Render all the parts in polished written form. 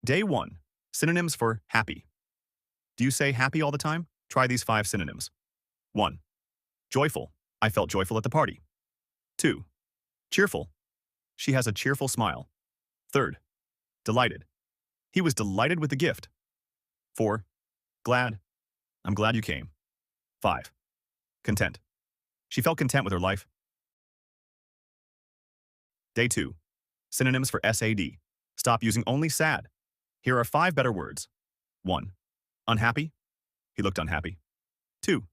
Day 1. Synonyms for happy. Do you say happy all the time? Try these 5 synonyms. 1. Joyful. I felt joyful at the party. 2. Cheerful. She has a cheerful smile. 3. Delighted. He was delighted with the gift. 4. Glad. I'm glad you came. 5. Content. She felt content with her life. Day 2. Synonyms for SAD. Stop using only sad. Here are 5 better words. 1. Unhappy. He looked unhappy. 2.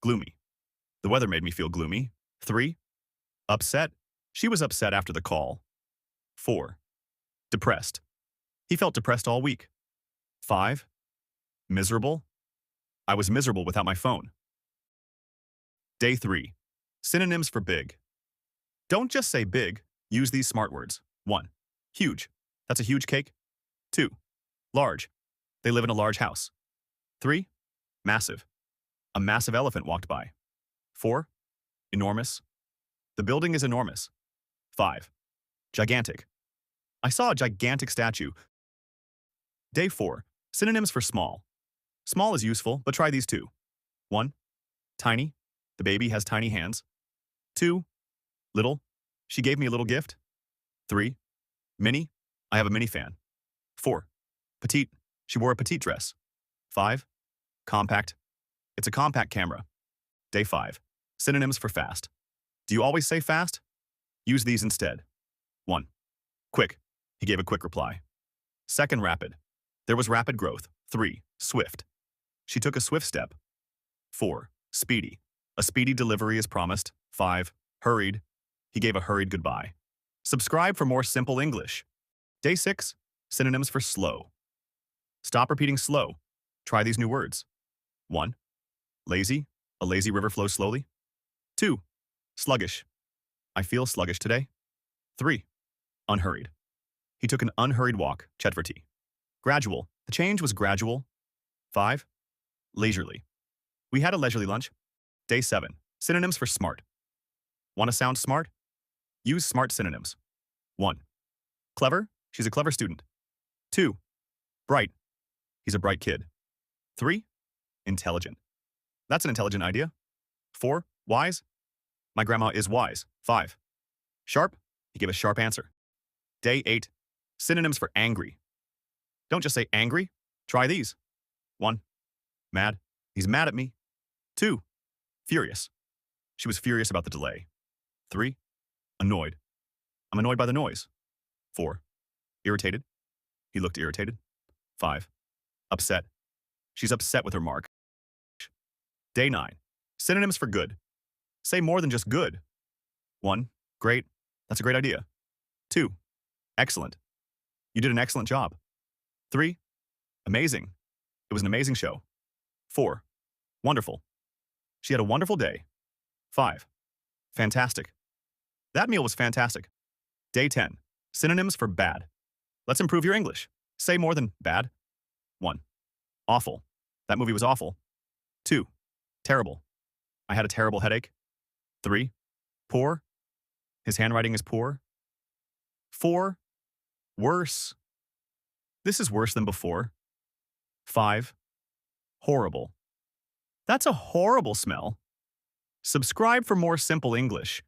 Gloomy. The weather made me feel gloomy. 3. Upset. She was upset after the call. 4. Depressed. He felt depressed all week. 5. Miserable. I was miserable without my phone. Day 3. Synonyms for big. Don't just say big, use these smart words. 1. Huge. That's a huge cake. 2. Large. They live in a large house. 3. Massive. A massive elephant walked by. 4. Enormous. The building is enormous. 5. Gigantic. I saw a gigantic statue. Day 4. Synonyms for small. Small is useful, but try these 2. 1. Tiny. The baby has tiny hands. 2. Little. She gave me a little gift. 3. Mini. I have a mini fan. 4. Petite. She wore a petite dress. 5. Compact. It's a compact camera. Day 5. Synonyms for fast. Do you always say fast? Use these instead. 1. Quick. He gave a quick reply. 2. Rapid. There was rapid growth. 3. Swift. She took a swift step. 4. Speedy. A speedy delivery is promised. 5. Hurried. He gave a hurried goodbye. Subscribe for more simple English. Day 6. Synonyms for slow. Stop repeating slow. Try these new words. 1. Lazy. A lazy river flows slowly. 2. Sluggish. I feel sluggish today. 3. Unhurried. He took an unhurried walk. Chetverty. Gradual. The change was gradual. 5. Leisurely. We had a leisurely lunch. Day 7. Synonyms for smart. Want to sound smart? Use smart synonyms. 1. Clever. She's a clever student. 2. Bright. He's a bright kid. 3. Intelligent. That's an intelligent idea. 4. Wise. My grandma is wise. 5. Sharp. He gave a sharp answer. Day 8. Synonyms for angry. Don't just say angry. Try these. 1. Mad. He's mad at me. 2. Furious. She was furious about the delay. 3. Annoyed. I'm annoyed by the noise. 4. Irritated. He looked irritated. 5. Upset. She's upset with her mark. Day 9. Synonyms for good. Say more than just good. 1. Great. That's a great idea. 2. Excellent. You did an excellent job. 3. Amazing. It was an amazing show. 4. Wonderful. She had a wonderful day. 5. Fantastic. That meal was fantastic. Day 10. Synonyms for bad. Let's improve your English. Say more than bad. 1. Awful. That movie was awful. 2. Terrible. I had a terrible headache. 3. Poor. His handwriting is poor. 4. Worse. This is worse than before. 5. Horrible. That's a horrible smell. Subscribe for more simple English.